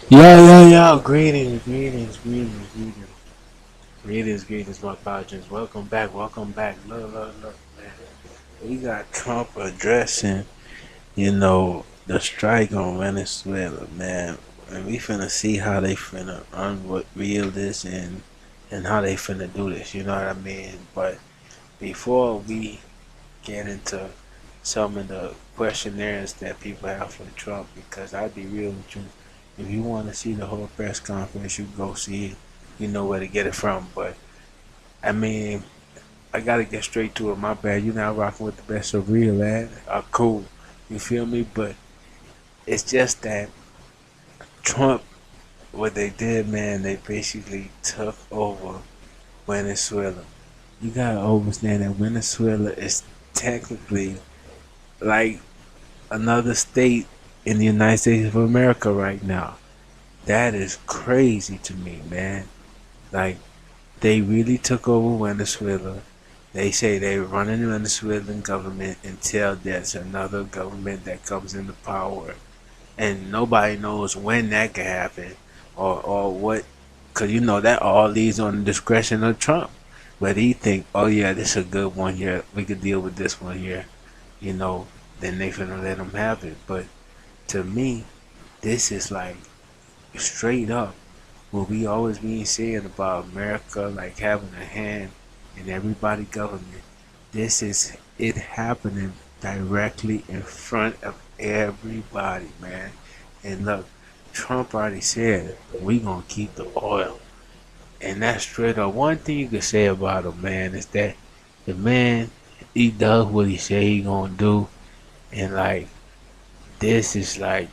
Yo. Greetings, my patrons. Welcome back. Look, man. We got Trump addressing, the strike on Venezuela, man. And we finna see how they finna unveil this and how they finna do this, you know what I mean? But before we get into some of the questionnaires that people have for Trump, because I'd be real with you. If you want to see the whole press conference, you go see it. You know where to get it from. But I mean, I gotta get straight to it. My bad. You now rocking with the best of real, lad. Cool. You feel me? But it's just that Trump, what they did, man, they basically took over Venezuela. You gotta understand that Venezuela is technically like another state in the United States of America right now. That is crazy to me, man. Like, they really took over Venezuela. They say they're running the Venezuelan government until there's another government that comes into power. And nobody knows when that could happen or what. Because you know that all leaves on the discretion of Trump. But he think, oh yeah, this is a good one here. We could deal with this one here. You know, then they finna let him have it. But to me, this is like straight up what we always been saying about America, like having a hand in everybody government. This is it happening directly in front of everybody, man. And look, Trump already said we gonna keep the oil, and that's straight up. One thing you could say about him, man, is that the man he does what he say he gonna do, and like this is like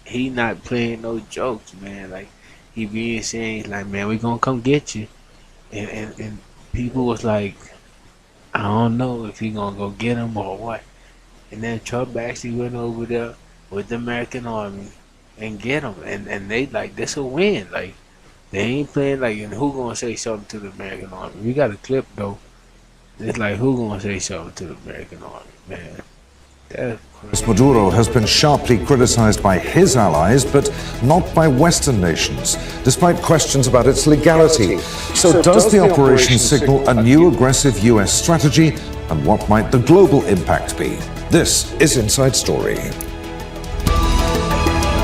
he not playing no jokes, man. Like he being saying like, man, we gonna come get you, and people was like, I don't know if he gonna go get him or what. And then Trump actually went over there with the American army and get him, and they like this a win. Like they ain't playing like, and who gonna say something to the American army? We got a clip though. It's like who gonna say something to the American army, man? That's crazy. Maduro has been sharply criticized by his allies, but not by Western nations, despite questions about its legality. So does the operation signal a new aggressive US strategy, and what might the global impact be? This is Inside Story.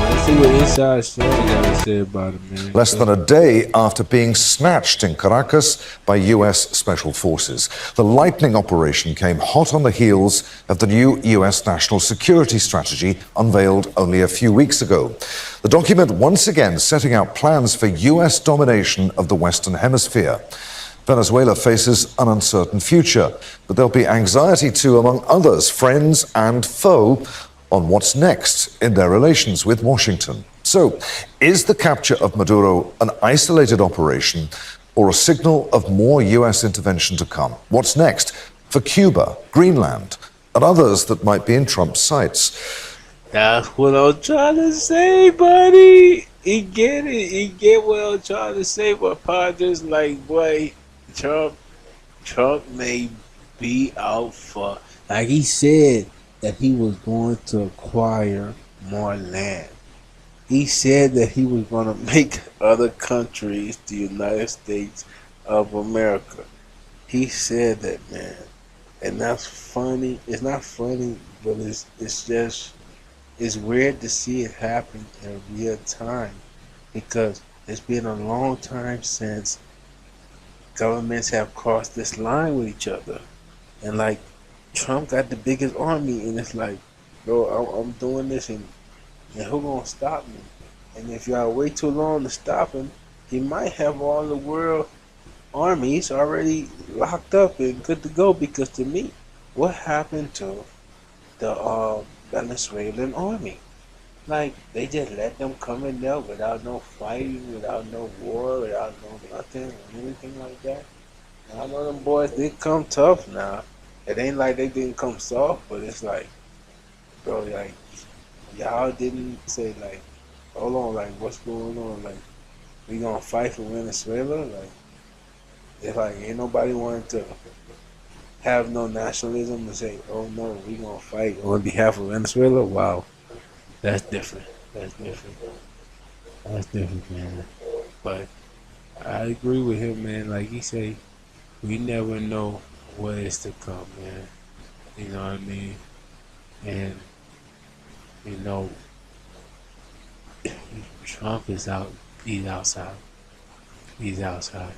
Let's see what Inside Story got to say about it, man. Less than a day after being snatched in Caracas by US Special Forces, the lightning operation came hot on the heels of the new US national security strategy unveiled only a few weeks ago. The document once again setting out plans for US domination of the Western Hemisphere. Venezuela faces an uncertain future, but there'll be anxiety too among others, friends and foe, on what's next in their relations with Washington. So, is the capture of Maduro an isolated operation or a signal of more US intervention to come? What's next for Cuba, Greenland, and others that might be in Trump's sights? That's what I'm trying to say, buddy. He get it. He get what I'm trying to say. But Padres like, boy, Trump, Trump may be out for. Like he said that he was going to acquire more land. He said that he was going to make other countries the United States of America. He said that, man, and that's funny. It's not funny, but it's just it's weird to see it happen in real time because it's been a long time since governments have crossed this line with each other. And like Trump got the biggest army, and it's like, bro, I'm doing this, and who gonna stop me? And if y'all wait too long to stop him, he might have all the world armies already locked up and good to go. Because to me, what happened to the Venezuelan army? Like they just let them come in there without no fighting, without no war, without no nothing or anything like that. And I know them boys they come tough now. It ain't like they didn't come soft, but it's like, bro, like y'all didn't say like, hold on, like what's going on? Like we gonna fight for Venezuela? Like it's like ain't nobody wanted to have no nationalism and say, oh no, we gonna fight on behalf of Venezuela. Wow, that's different. That's different. That's different, man. But I agree with him, man. Like he say, we never know what is to come, man. You know what I mean? And you know, Trump is out. He's outside. He's outside.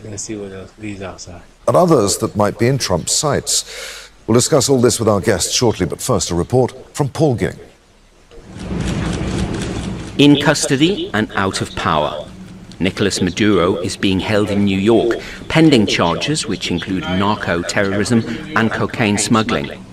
Let's see what else. He's outside. And others that might be in Trump's sights. We'll discuss all this with our guests shortly, but first a report from Paul Ging. In custody and out of power, Nicolas Maduro is being held in New York, pending charges which include narco-terrorism and cocaine smuggling.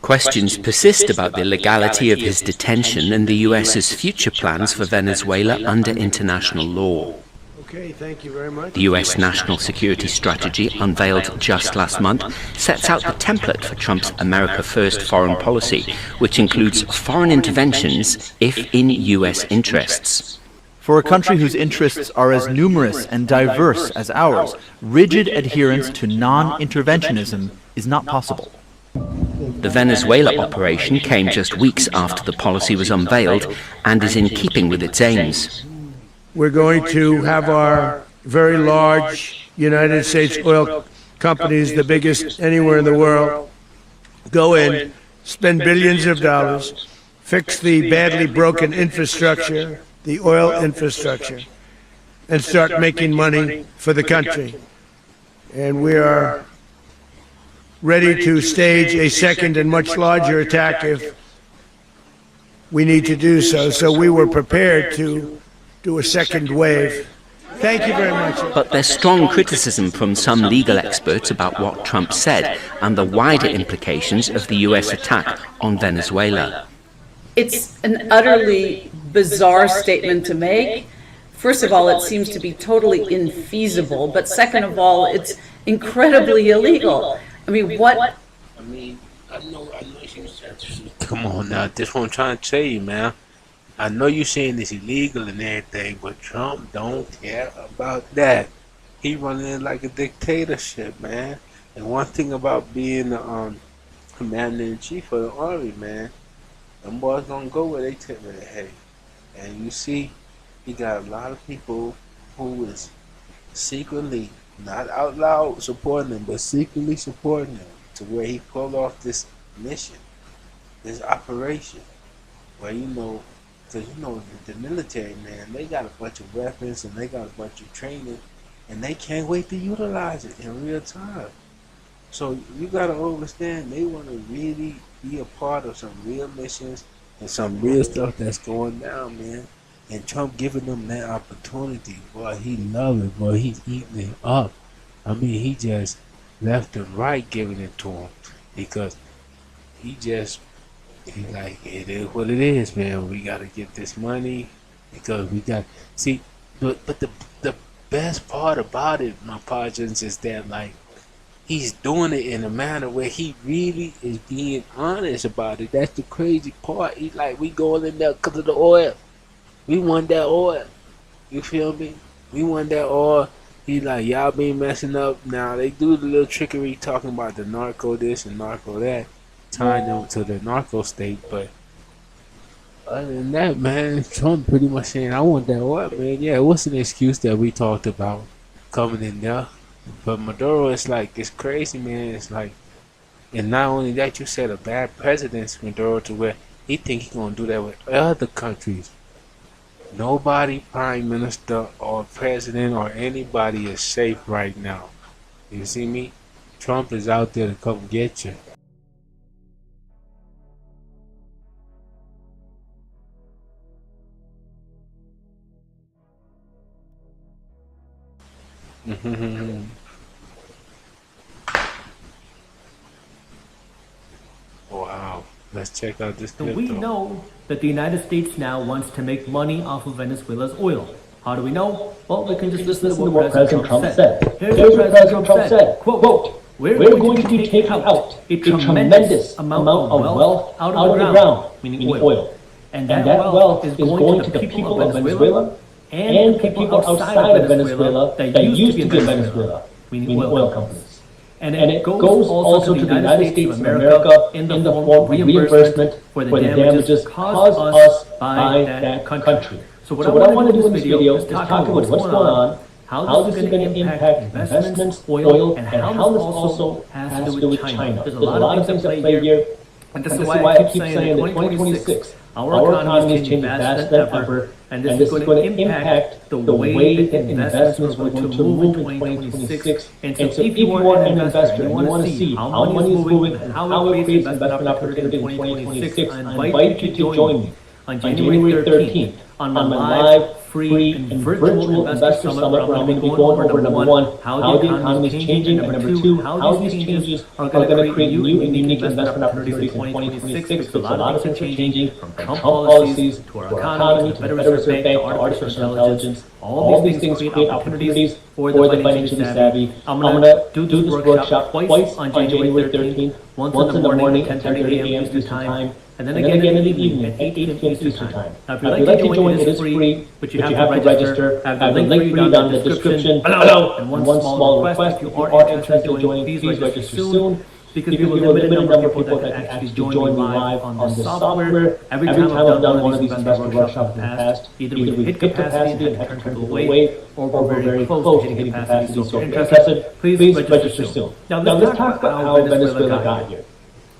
Questions persist about the legality of his detention and the US's future plans for Venezuela under international law. Okay, thank you very much. The US national security strategy, unveiled just last month, sets out the template for Trump's America First foreign policy, which includes foreign interventions if in US interests. For a country whose interests are as numerous and diverse as ours, rigid adherence to non-interventionism is not possible. The Venezuela operation came just weeks after the policy was unveiled and is in keeping with its aims. We're going to have our very large United States oil companies, the biggest anywhere in the world, go in, spend billions of dollars, fix the badly broken infrastructure, the oil infrastructure, and start making money for the country. And we are ready to stage a second and much larger attack if we need to do so. So we were prepared to do a second wave. Thank you very much. But there's strong criticism from some legal experts about what Trump said and the wider implications of the US attack on Venezuela. It's an utterly bizarre statement to make. First of all, it seems to be totally infeasible, but second of all, it's incredibly illegal. I mean, what? I mean, I know you said. Come on now, this is what I'm trying to tell you, man. I know you're saying it's illegal and everything, but Trump don't care about that. He running it like a dictatorship, man. And one thing about being the commander-in-chief of the army, man, them boys don't go where they tell me to hey. And you see, he got a lot of people who is secretly, not out loud supporting him, but secretly supporting him to where he pulled off this mission, this operation, where because the military, man, they got a bunch of weapons and they got a bunch of training, and they can't wait to utilize it in real time. So you gotta understand, they want to really be a part of some real missions and some real stuff that's going down, man. And Trump giving them that opportunity, boy, he love it, boy. He's eating it up. I mean, he just left and right giving it to him because he's like, it is what it is, man. We gotta get this money because we got but the best part about it, my partners, is that like he's doing it in a manner where he really is being honest about it. That's the crazy part. He's like, we going in there because of the oil. We want that oil. You feel me? We want that oil. He's like, y'all been messing up. Now they do the little trickery talking about the narco this and narco that, tying them to the narco state, but other than that, man, Trump pretty much saying, I want that oil, man. Yeah, what's an excuse that we talked about coming in there? But Maduro, it's like, it's crazy, man. It's like, and not only that, you said a bad president, Maduro, to where he think he gonna do that with other countries. Nobody, prime minister or president or anybody is safe right now. You see me? Trump is out there to come get you. Wow. Let's check out this clip. We know that the United States now wants to make money off of Venezuela's oil. How do we know? Well, we can just listen to what President Trump said. Here's what President Trump said. Quote, we're going to take out a tremendous amount of wealth out of the ground, meaning oil. And that wealth is going to the people of Venezuela and the people outside of Venezuela that used to be in Venezuela, meaning oil companies. And it goes also to the United States of America in the form of reimbursement for the damages caused us by that country. So what I want to do in this video is talk about what's going on, how this is going to impact investments, oil, and how this also has to do with China. There's a lot of things at play here, and this is why I keep saying that 2026, our economy is changing faster than ever, and this is going to impact the way that investments are going to move in 2026. And so if you are an investor and you want to see how money is moving and how it creates investment opportunity in 2026, I invite you to join me on January 13th on my live, free, and virtual investor summit where I'm going to be going over number one, how the economy is changing, and number two, how these changes are going to create new and unique investment opportunities in 2026 because a lot of things are changing from Trump policies to our economy, to the Federal Reserve Bank, to artificial intelligence. All these things create opportunities for the financially savvy. I'm going to do this workshop twice on January 13th, once in the morning at 10:30 a.m. Eastern Time, and then again in the evening at 8 p.m. Eastern Time. Now, if you'd like to join, it is free, but you have to register. I have the link for you down in the description below. And one small request, if you are interested in joining, please register soon, because we have a limited number of people that can actually join me live on this software. Every time I've done one of these investor workshops in the past, either we hit capacity and had to turn people away, or we're very close to hitting capacity. So if you're interested, please register soon. Now, let's talk about how Venezuela got here.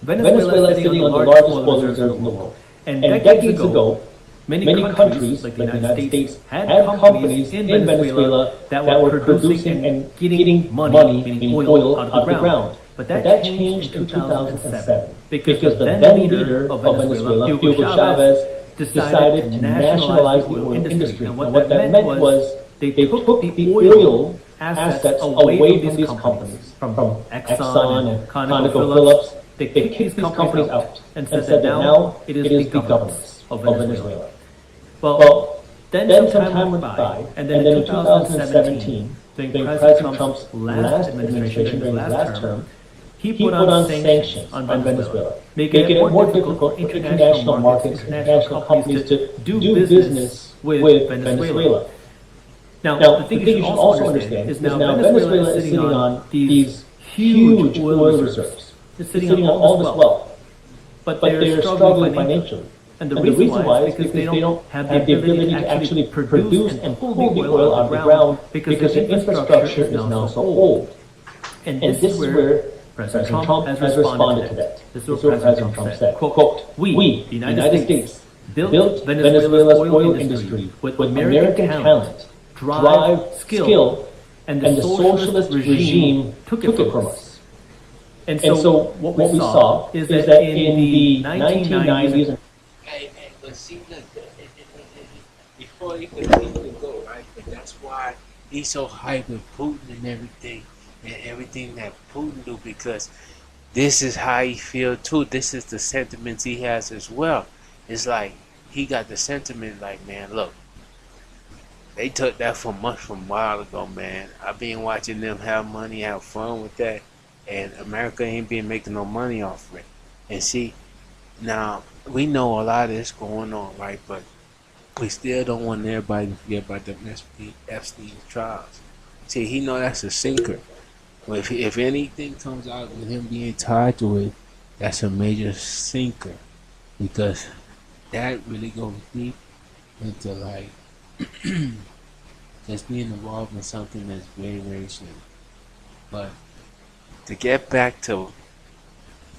Venezuela is sitting on the largest oil reserves in the world. And decades ago, many countries, like the United States, had companies in Venezuela that were producing and getting money, meaning oil, out of the ground. But that changed in 2007 because the then leader of Venezuela, Hugo Chavez, decided to nationalize the oil industry. And what that meant was they took the oil assets away from these companies, from Exxon and ConocoPhillips. They kicked these companies out and said that now it is the governance of Venezuela. Well, then some time went by, and then in 2017, during President Trump's last administration, during his last term, he put on sanctions on Venezuela, making it more difficult for international markets, international companies to do business with Venezuela. Now, the thing you should also understand is now Venezuela is sitting on these huge oil reserves. They're sitting on all this wealth, but they're struggling financially. And the reason why is because they don't have the ability to actually produce and pull the oil out of the ground because the infrastructure is now so old. And this is where President Trump has responded to that. This is what President Trump said, quote, "We, the United States, built Venezuela's oil industry with American talent, drive, skill, and the socialist regime took it from us. And so what we saw is that in the 1990s..." Hey, but see, look, before he continue to go, right? But that's why he's so hyped with Putin and everything that Putin do, because this is how he feel too. This is the sentiments he has as well. It's like he got the sentiment like, man, look, they took that from us from a while ago, man. I've been watching them have money, have fun with that, and America ain't been making no money off of it. And see, now we know a lot of this going on, right? But we still don't want everybody to forget about the Epstein trials. See, he know that's a sinker. But if anything comes out with him being tied to it, that's a major sinker, because that really goes deep into like just being involved in something that's very, very serious. But to get back to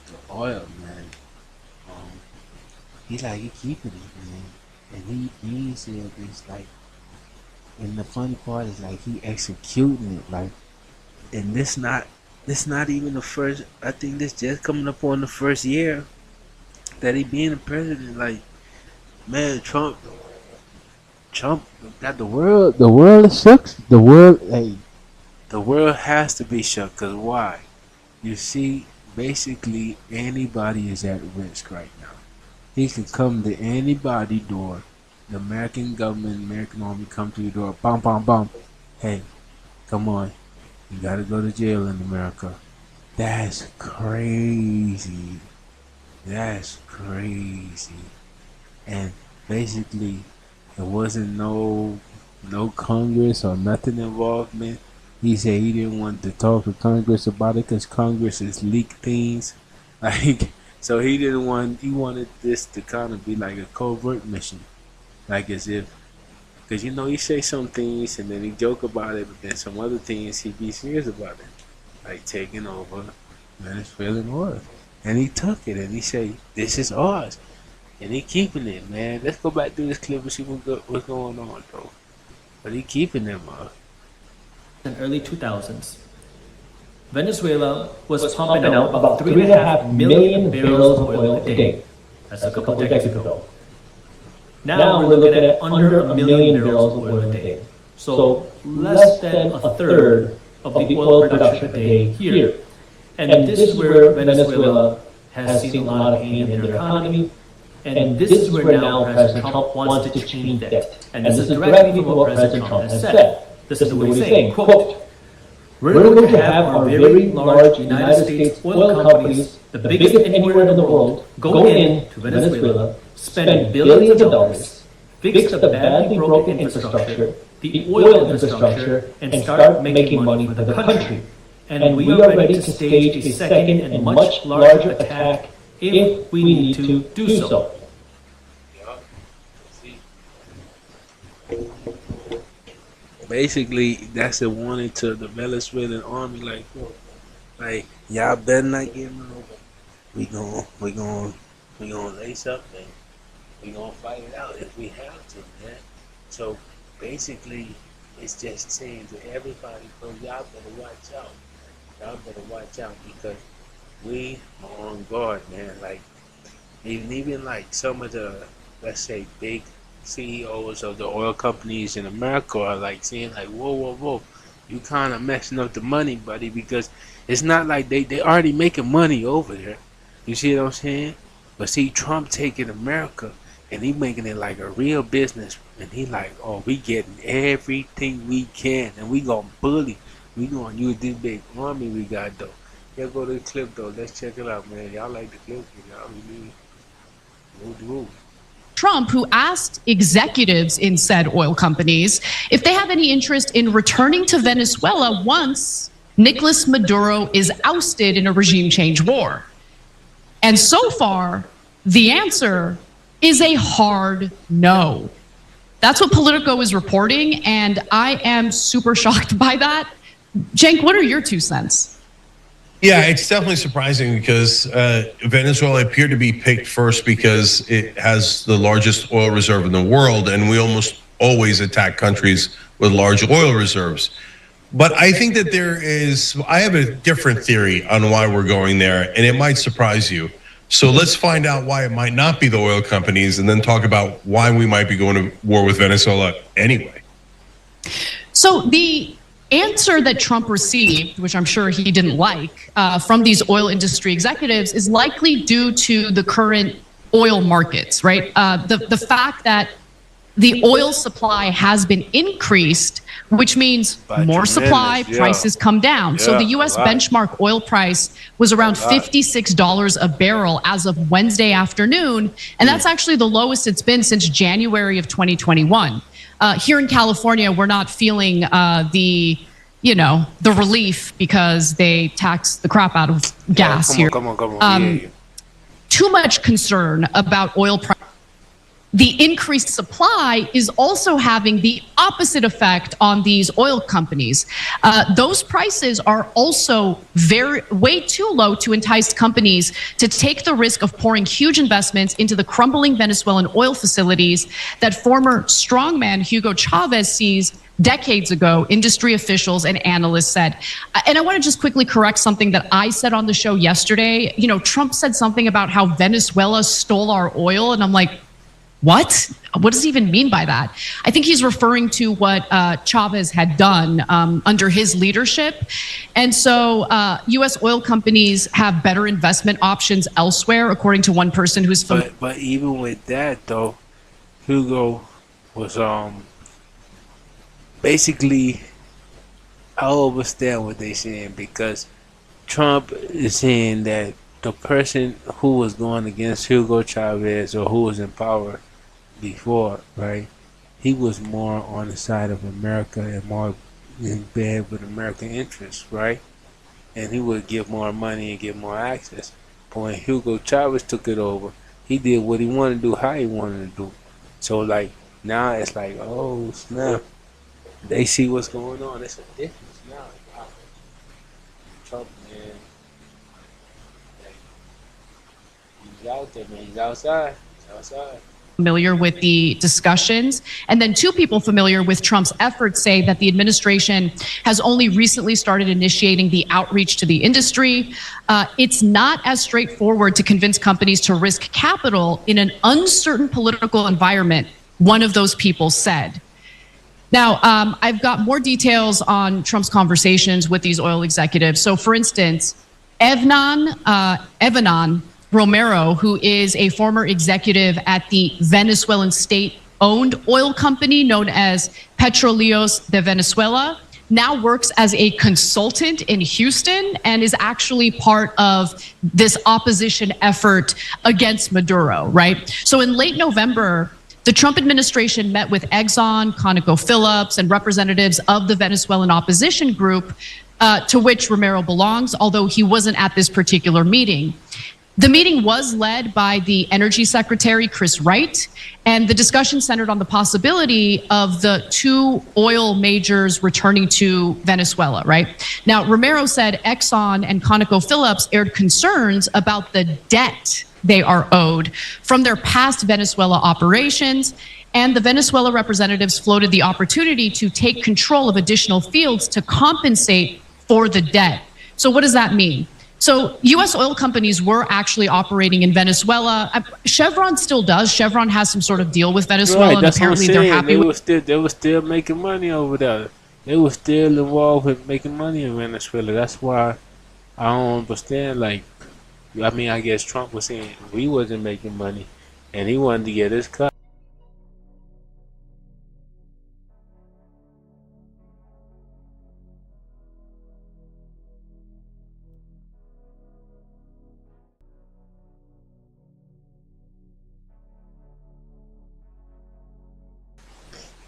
the oil, man, he keeping it, man, and he said it's like, and the funny part is like he executing it, like, and this not even the first. I think this just coming up on the first year that he being the president. Like, man, Trump got the world. The world is shook. The world has to be shook. Cause why? You see, basically anybody is at risk right now. He can come to anybody's door. The American government, American army come to your door. Bam, bam, bam. Hey, come on. You gotta go to jail in America. That's crazy. That's crazy. And basically, there wasn't no Congress or nothing involvement He said he didn't want to talk to Congress about it because Congress has leaked things. Like, so he didn't want, he wanted this to kind of be like a covert mission. Like as if, because you know, he say some things and then he joke about it, but then some other things he be serious about it. Like taking over Venezuelan oil. And he took it and he said, this is ours. And he keeping it, man. Let's go back to this clip and see what's going on, though. But he keeping them up. In early 2000s, Venezuela was pumping out about 3.5 million barrels of oil a day. That's a couple decades ago. Now we're looking at under a million barrels of oil a day. So less than a third of the oil production a day here. And this is where Venezuela has seen a lot of pain in their economy. And this is where now President Trump wants to change that. And this is directly from what President Trump has said. This is what he's saying, quote, "We're going to have our very large United States oil companies, the biggest anywhere in the world, go into Venezuela, spend billions of dollars, fix the badly broken infrastructure, the oil infrastructure, and start making money for the country. And we are ready to stage a second and much larger attack if we need to do so." Basically, that's a warning to the Venezuelan army, like y'all better not get over. We gonna lace up and we gonna fight it out if we have to, man. So basically, it's just saying to everybody, bro, y'all better watch out. Y'all better watch out because we are on guard, man. Like even like some of the, let's say, big CEOs of the oil companies in America are like saying like, whoa, you kind of messing up the money, buddy, because it's not like they already making money over there. You see what I'm saying? But see, Trump taking America and he making it like a real business, and he like, oh, we getting everything we can, and we gonna bully. We gonna use this big army we got though. Yeah, go to the clip though. Let's check it out, man. Y'all like the clip? Y'all really move. Trump, who asked executives in said oil companies if they have any interest in returning to Venezuela once Nicolas Maduro is ousted in a regime change war. And so far, the answer is a hard no. That's what Politico is reporting, and I am super shocked by that. Cenk, what are your 2 cents? Yeah, it's definitely surprising because Venezuela appeared to be picked first because it has the largest oil reserve in the world, and we almost always attack countries with large oil reserves. But I think that I have a different theory on why we're going there, and it might surprise you. So let's find out why it might not be the oil companies, and then talk about why we might be going to war with Venezuela anyway. So the answer that Trump received, which I'm sure he didn't like, from these oil industry executives is likely due to the current oil markets, right? The fact that the oil supply has been increased, which means more supply, prices come down. So the U.S. benchmark oil price was around $56 a barrel as of Wednesday afternoon, and that's actually the lowest it's been since January of 2021. Here in California, we're not feeling the relief because they tax the crap out of gas here. Come on. Too much concern about oil price. The increased supply is also having the opposite effect on these oil companies. Those prices are also way too low to entice companies to take the risk of pouring huge investments into the crumbling Venezuelan oil facilities that former strongman Hugo Chavez seized decades ago, industry officials and analysts said. And I want to just quickly correct something that I said on the show yesterday. Trump said something about how Venezuela stole our oil, and I'm like, what? What does he even mean by that? I think he's referring to what Chavez had done under his leadership. And so U.S. oil companies have better investment options elsewhere, according to one person who's... But even with that, though, Hugo was basically... I understand what they're saying, because Trump is saying that the person who was going against Hugo Chavez, or who was in power before, right, he was more on the side of America and more in bed with American interests, right? And he would give more money and get more access. But when Hugo Chavez took it over, he did what he wanted to do, how he wanted to do. So like now it's like, oh snap, they see what's going on. It's a difference now. Wow. Trump, man, he's out there, man. He's outside. He's outside. Familiar with the discussions. And then two people familiar with Trump's efforts say that the administration has only recently started initiating the outreach to the industry. It's not as straightforward to convince companies to risk capital in an uncertain political environment, one of those people said. Now, I've got more details on Trump's conversations with these oil executives. So, for instance, Evanon Romero, who is a former executive at the Venezuelan state-owned oil company known as Petróleos de Venezuela, now works as a consultant in Houston and is actually part of this opposition effort against Maduro, right? So in late November, the Trump administration met with Exxon, ConocoPhillips, and representatives of the Venezuelan opposition group to which Romero belongs, although he wasn't at this particular meeting. The meeting was led by the Energy Secretary, Chris Wright, and the discussion centered on the possibility of the two oil majors returning to Venezuela, right? Now, Romero said Exxon and ConocoPhillips aired concerns about the debt they are owed from their past Venezuela operations, and the Venezuela representatives floated the opportunity to take control of additional fields to compensate for the debt. So what does that mean? So U.S. oil companies were actually operating in Venezuela. Chevron still does. Chevron has some sort of deal with Venezuela, Right, and that's apparently what I'm they're saying. happy They were still making money over there. They were still involved with making money in Venezuela. That's why I don't understand. Like, I mean, I guess Trump was saying we wasn't making money, and he wanted to get his cut.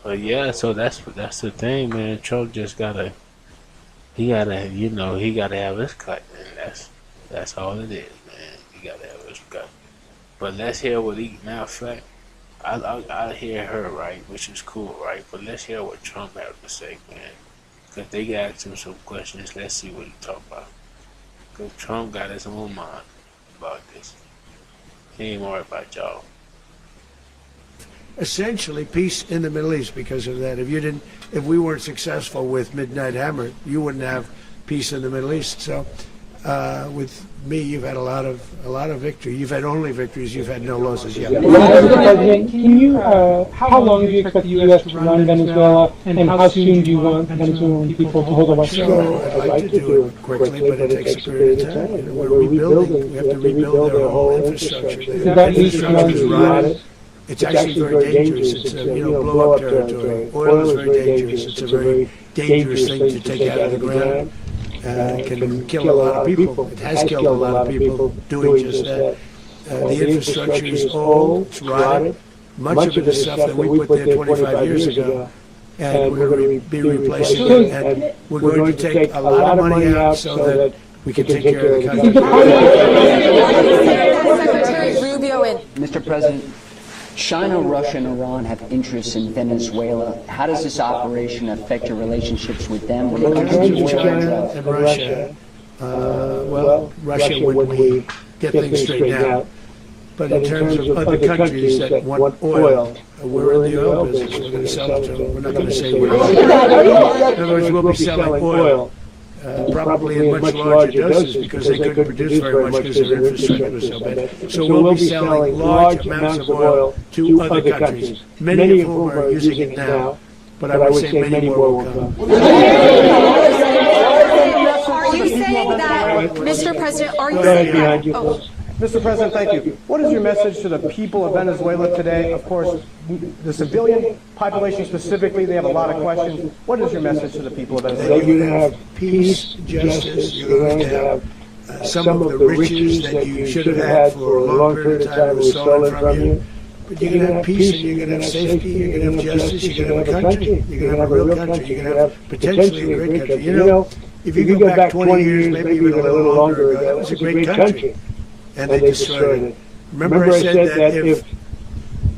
But yeah, so that's the thing, man. Trump just he gotta have his cut, and that's all it is, man. He gotta have his cut. But let's hear what matter of fact, I hear her, right, which is cool, right? But let's hear what Trump has to say, man. Cause they asked him some questions. Let's see what he talk about. Cause Trump got his own mind about this. He ain't worried about y'all. Essentially peace in the Middle East because of that. If we weren't successful with Midnight Hammer, you wouldn't have peace in the Middle East. So with me, you've had a lot of victory. You've had only victories. You've had no losses yet. Mr. President, can you? How long do you expect the U.S. to run Venezuela, and how soon do you want Venezuelan people to hold elections? So I'd like to do it quickly, but it takes a period of time. You know, we're rebuilding. We have to rebuild their whole infrastructure. The infrastructure is rotted. It's actually very dangerous. It's a blow-up territory. Oil is very dangerous. It's a very dangerous thing to take out of the ground. It can kill a lot of people. It has killed a lot of people doing just that. The infrastructure is old. It's rotted. Much of it is stuff that we put there 25 years ago, and we're going to be replacing it. And we're going to take a lot of money out so that we can take care of the country. Secretary Rubio and Mr. President, China, Russia, and Iran have interests in Venezuela. How does this operation affect your relationships with them? In terms of China and Russia, Russia when we get things straightened out. But in terms of other countries that want oil, we're in the oil business. We're going to sell it to them. We're not going to say we're not. In other words, we'll be selling oil. Probably in much larger doses because they couldn't produce very much because their infrastructure was so bad. So we'll be selling large amounts of oil to other countries, many of whom are using it now, but I would say many more will come. Are you saying that, Mr. President, are you saying that? Mr. President, thank you. What is your message to the people of Venezuela today? Of course, the civilian population specifically, they have a lot of questions. What is your message to the people of Venezuela? That you're going to have peace, justice, you're going to have some of the riches that you should have had for a long period of time was stolen from you. But you're going to have peace, and you're going to have safety, you're going to have justice, you're going to have a country, you're going to have a real country, you're going to have potentially a great country. You know, if you go back 20 years, maybe even a little longer ago, that was a great country, and they destroyed it. Remember I said that if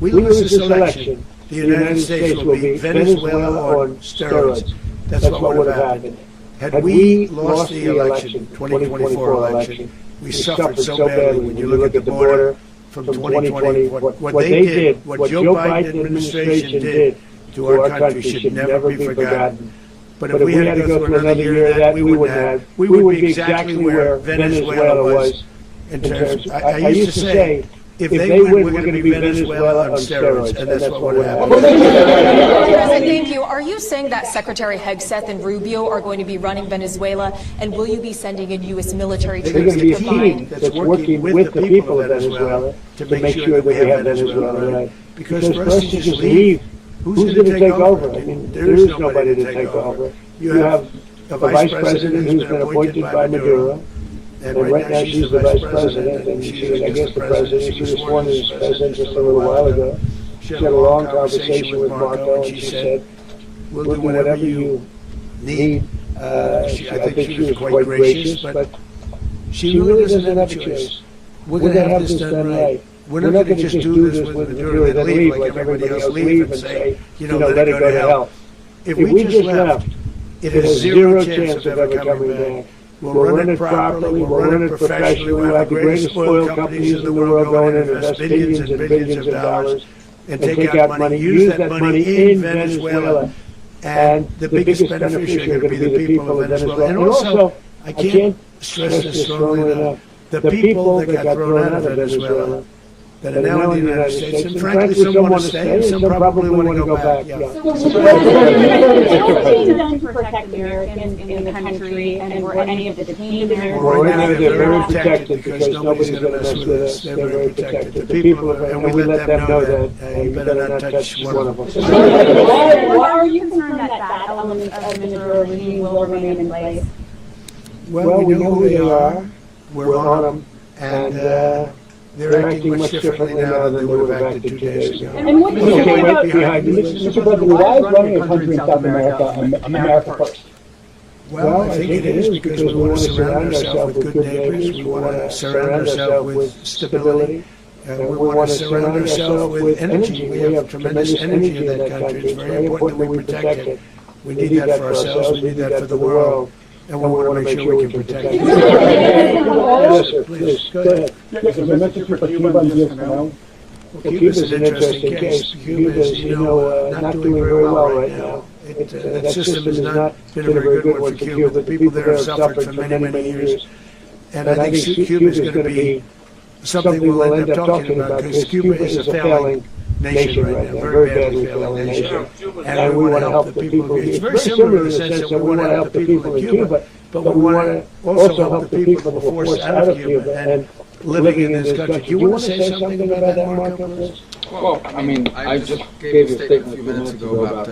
we lose this election, the United States will be Venezuela on steroids. That's what would have happened. Had we lost the election, 2024 election, we suffered so badly when you look at the border from 2020. What they did, what Joe Biden administration did to our country should never be forgotten. But if we had to go through another year of that, we wouldn't have. We would be exactly where Venezuela was in terms. I used to say, if they win, we're going to be Venezuela on steroids, and that's what would happen. President, thank you. Are you saying that Secretary Hegseth and Rubio are going to be running Venezuela, and will you be sending in U.S. military troops to provide? There's going to be a team that's working with the people of Venezuela to make sure that we have Venezuela right. Because for us to just leave, who's going to take over? I mean, there is nobody to take over. You have a vice president who's been appointed by Maduro. And right now she's the vice president, and she's against the president. She was sworn as president just a little while ago. She had a long conversation with Marco, and she said, we'll do whatever you need. I think she was quite gracious, but she really doesn't have a choice. We're going to have this done right. We're not going to just do this with Maduro and leave like everybody else leave and say, let it go to hell. If we just left, it has zero chance of ever coming back. We'll run it properly, we'll run it professionally, we'll have the greatest oil companies in the world going and invest billions and billions of dollars and take out money, use that money in Venezuela. And the biggest beneficiary are going to be the people of Venezuela. And also, I can't stress this strongly enough, the people that got thrown out of Venezuela, that are now in the United States, and frankly, some want to stay, and some probably want to go back. What is being done to protect Americans in the country, and were any of the detained Americans? Well, right now they're very protected because nobody's going to mess with us. They're very protected. The people, and we let them know that you better not touch one of us. Why are you concerned that that element of the Maduro regime will remain in place? Well, we know who they are. We're on them, and they're acting much differently now than they would have acted 2 days ago. And what do you think about Mr. President, why is running a country in South America America first? Well, I think it is because we want to surround ourselves with good neighbors. We want to surround ourselves with stability. We want to surround ourselves with energy. We have tremendous energy in that country. It's very important that we protect it. We need that for ourselves. We need that for the world. And we want to make sure we can protect it. Yes, sir, please, go ahead. Is there a message for Cuba in years to come? Well, Cuba's an interesting case. Cuba is, not doing very well right now. That system has not been a very good one for Cuba. The people there have suffered for many, many years. And I think Cuba is going to be something we'll end up talking about because Cuba is a failing nation right now, very badly failing nation. And we want to help the people. It's very similar in the sense that we want to help the people in Cuba, but we want to also help the people who are forced out of Cuba and living in this country. Do you want to say something about that, Marco? Well, I mean, I just gave a statement a few minutes ago about,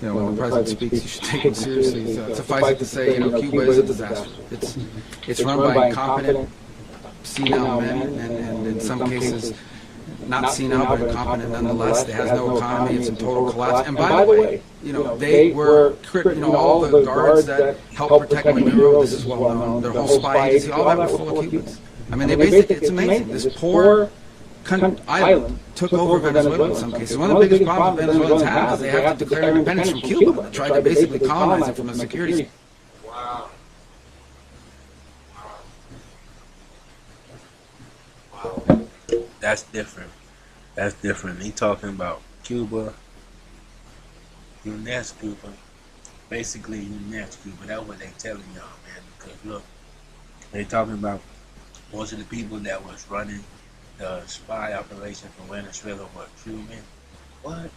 when the president speaks, you should take it seriously. Suffice it to say, Cuba is a disaster. It's run by incompetent, senile men, and in some cases, not senile but incompetent nonetheless. It has no economy. It's in total collapse. And by the way, they were, all the guards that helped protect Maduro. This is well known. Their whole spy agency, all that were full of Cubans. I mean, they basically, it's amazing. This poor island took over Venezuela in some cases. One of the biggest problems Venezuelans have is they have to declare independence from Cuba. They tried to basically colonize it from a security standpoint. Wow. That's different. That's different. He talking about Cuba. Even that's Cuba. Basically, even that's Cuba. That's what they telling y'all, man. Because look, they talking about most of the people that was running the spy operation for Venezuela were Cuban. What?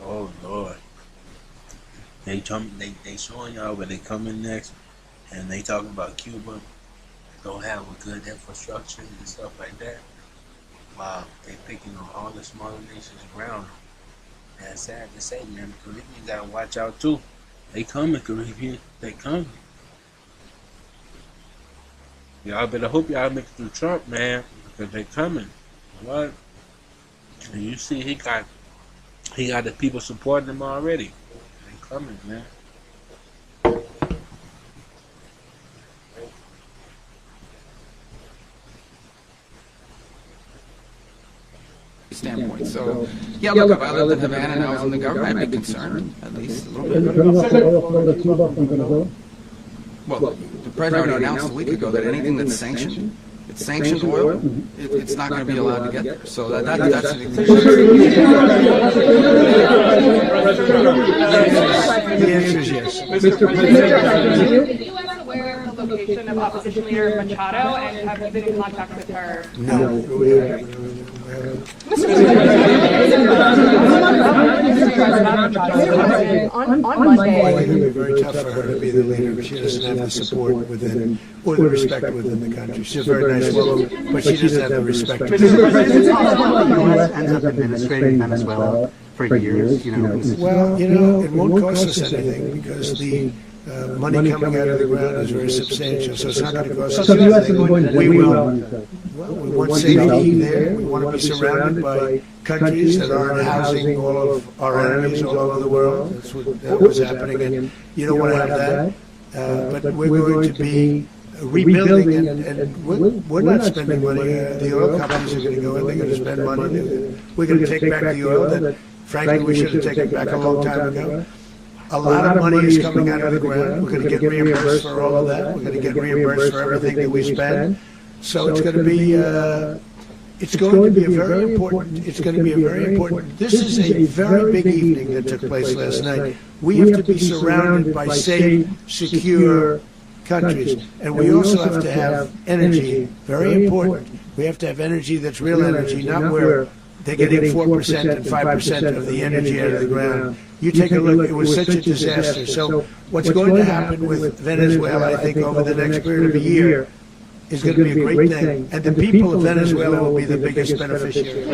Oh Lord. They showing y'all where they coming next, and they talking about Cuba don't have a good infrastructure and stuff like that. Wow, they picking on all the smaller nations around them. That's sad to say, man. The Caribbean gotta watch out too. They coming, Caribbean. They coming. Y'all better hope y'all make it through Trump, man, because they coming. What? And you see, he got the people supporting him already. They coming, man. Standpoint. So, yeah, look, if I lived in Havana and I was in the government, I'd be concerned, at least a little bit. Well, the president already announced a week ago that anything that's sanctioned, it's sanctioned oil, it's not going to be allowed to get there. So that's the answer is yes. Mr. President, are you aware of the location of opposition leader Machado, and have you been in contact with her? No. On Monday. I think it would be very tough for her to be the leader, but she doesn't have the support within, or the respect within the country. She's a very nice woman, but she doesn't have the respect. Mr. President, it's possible the U.S. ends up administrating Venezuela for years, Well, it won't cost us anything because the money coming out of the ground is very substantial, so it's not going to cost us anything. We will. Well, we want safety there. We want to be surrounded by countries that aren't housing all of our enemies all over the world. That's what was happening, and you don't want to have that. But we're going to be rebuilding, and we're not spending money. The oil companies are going to go in, they're going to spend money. We're going to take back the oil that, frankly, we should have taken back a long time ago. A lot of money is coming out of the ground. We're going to get reimbursed for all of that. We're going to get reimbursed for everything that we spend. So it's going to be a very important. This is a very big evening that took place last night. We have to be surrounded by safe, secure countries, and we also have to have energy. Very important. We have to have energy that's real energy, not where they're getting 4% and 5% of the energy out of the ground. You take a look, it was such a disaster. So what's going to happen with Venezuela, I think, over the next period of a year is going to be a great thing. And the people of Venezuela will be the biggest beneficiaries.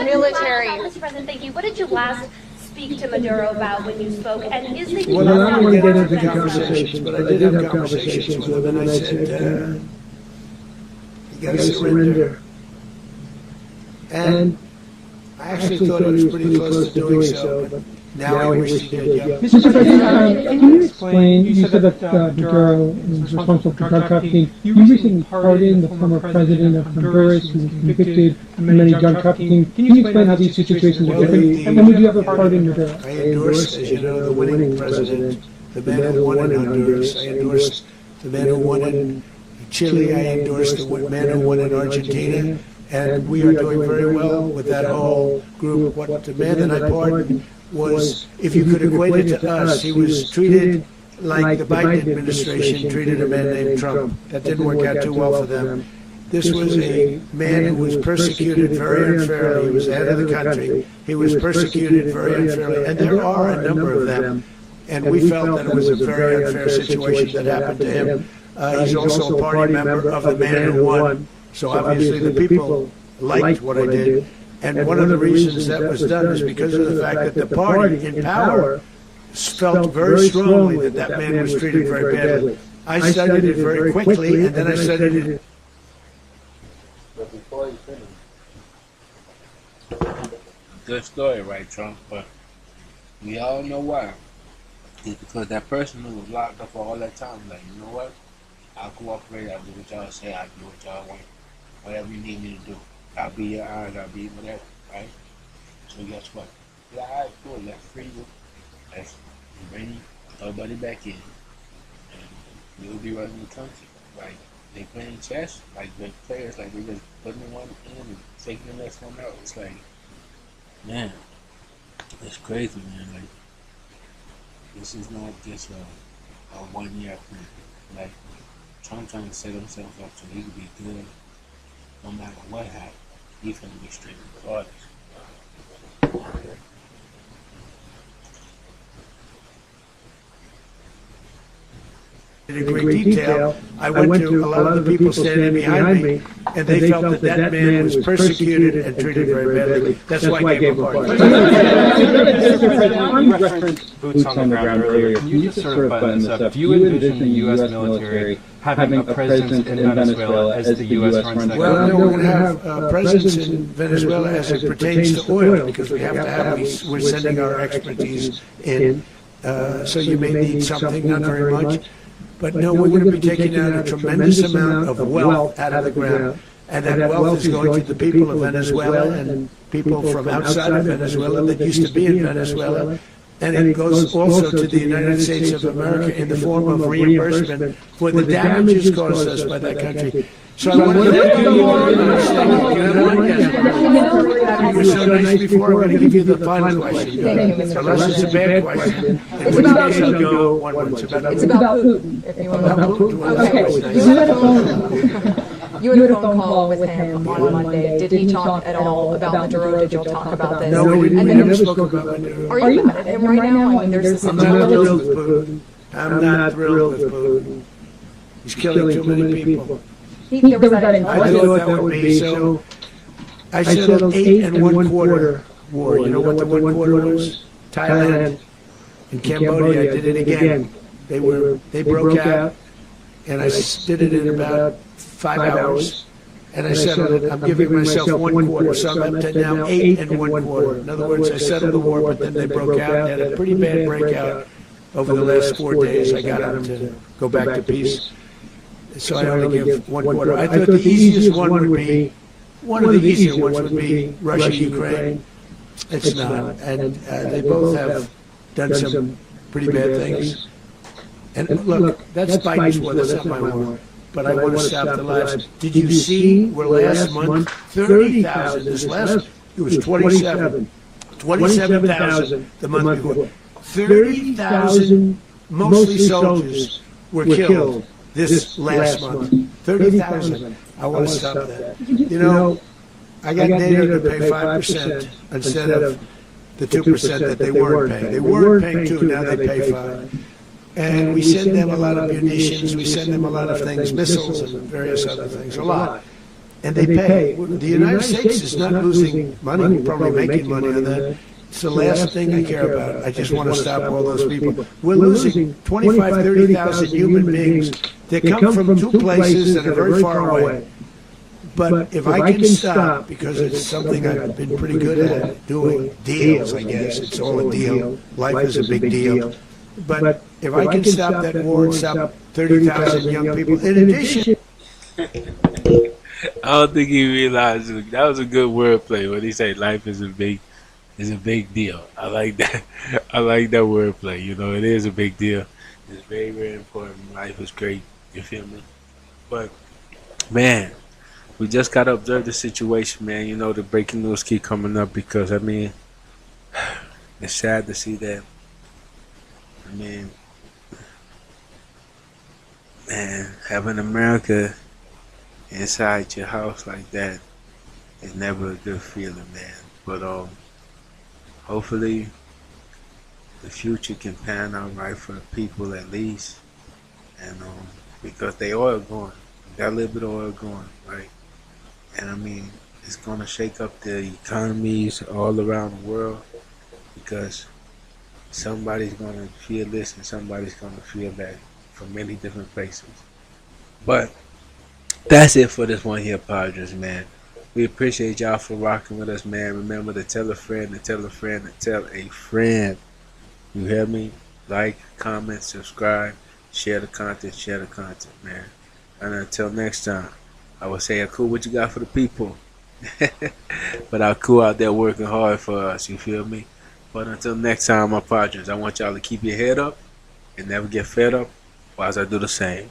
Military. Mr. President, thank you. What did you last speak to Maduro about when you spoke? And is the Well, I don't want to get into conversations, but I did have conversations with him, and I said, you got to surrender. And I actually thought he was pretty close to doing so, but now I wish he did, yeah. Mr. President, can you explain, you said that Maduro is responsible for drug trafficking. You recently pardoned the former president of Honduras who was convicted of many drug trafficking. Can you explain how these situations are different? And would you ever pardon Maduro? I endorsed, as you know, the winning president, the man who won in Honduras. I endorsed the man who won in Chile. I endorsed the man who won in Argentina. And we are doing very well with that whole group. What the man that I pardoned was, if you could equate it to us, he was treated like the Biden administration treated a man named Trump. That didn't work out too well for them. This was a man who was persecuted very unfairly. He was the head of the country. He was persecuted very unfairly. And there are a number of them. And we felt that it was a very unfair situation that happened to him. He's also a party member of the man who won. So obviously the people liked what I did. And one of the reasons that was done is because of the fact that the party in power felt very strongly that that man was treated very badly. I studied it very quickly, and then I studied it. But before you finish, good story, right, Trump? But we all know why. It's because that person who was locked up for all that time, like, you know what? I'll cooperate. I'll do what y'all say. I'll do what y'all want. Whatever you need me to do. I'll be your eyes. I'll be whatever, right? So guess what? Yeah, all right, cool. Let's free you. Let's bring nobody back in. And you'll be running the country. Like, they playing chess. Like, the players, like, they just putting one in and taking the next one out. It's like, man, it's crazy, man. Like, this is not just a 1 year thing. Like, Trump trying to set himself up so he could be good no matter what happens. He's going to be straight regardless. In great detail, I went to a lot of the people standing behind me, and they felt that that man was persecuted and treated very badly. That's why I gave him pardon. You referenced boots on the ground earlier. Can you just sort of button this up? Do you envision the U.S. military having a presence in Venezuela as the U.S. runs that Well, country? no, we're going to have a presence in Venezuela as it pertains to oil, because we have to have, we're sending our expertise in. So you may need something, not very much. But no, we're going to be taking out a tremendous amount of wealth out of the ground. And that wealth is going to the people of Venezuela and people from outside of Venezuela that used to be in Venezuela. And it goes also to the United States of America in the form of reimbursement for the damages caused us by that country. So I want to thank you. You have one? Yes. You were so nice before. I'm going to give you the final question. Unless it's a bad question, in which case I'll go one. It's about Putin, if you want to. About Putin. Well, that's always nice. You had a phone call with him on Monday. Did he talk at all about Maduro? Did y'all talk about this? No, we never spoke about Maduro. Are you mad at him right now? I mean, there's this. I'm not thrilled with Putin. I'm not thrilled with Putin. He's killing too many people. There was that in I thought that would be so. I settled 8 1/4 war. You know what the 1/4 was? Thailand and Cambodia. I did it again. They broke out, and I did it in about 5 hours. And I settled it. I'm giving myself 1/4, so I'm up to now 8 1/4. In other words, I settled the war, but then they broke out. They had a pretty bad breakout over the last 4 days. I got them to go back to peace. So I only give 1/4. I thought the easiest one would be, one of the easier ones would be Russia, Ukraine. It's not. And they both have done some pretty bad things. And look, that's Biden's war, that's not my war. But I want to stop the lives. Did you see where last month, 30,000, this last, it was 27,000 the month before. 30,000, mostly soldiers, were killed this last month. 30,000. I want to stop that. You know, I got NATO to pay 5% instead of the 2% that they weren't paying. They weren't paying 2, now they pay 5. And we send them a lot of munitions, we send them a lot of things, missiles and various other things, a lot. And they pay. The United States is not losing money, we're probably making money on that. It's the last thing I care about. I just want to stop all those people. We're losing 25, 30,000 human beings that come from 2 places that are very far away. But if I can stop, because it's something I've been pretty good at, doing deals, I guess. It's all a deal. Life is a big deal. But if I can stop that war and stop 30,000 young people, in addition... I don't think he realized that was a good wordplay when he said life is a big deal. I like that. I like that wordplay. You know, it is a big deal. It's very, very important. Life is great. You feel me? But man, we just gotta observe the situation, man. You know, the breaking news keep coming up because I mean, it's sad to see that. I mean, man, having America inside your house like that is never a good feeling, man. But hopefully the future can pan out right for the people at least, and because they oil going, got a little bit of oil going, right? And I mean, it's gonna shake up the economies all around the world because somebody's gonna feel this and somebody's gonna feel that from many different places. But that's it for this one here Padres, man. We appreciate y'all for rocking with us, man. Remember to tell a friend, to tell a friend, to tell a friend. You hear me? Like, comment, subscribe, share the content, man. And until next time, I will say, cool, what you got for the people? But I'll cool out there working hard for us, you feel me? But until next time, my Padres, I want y'all to keep your head up and never get fed up while I do the same.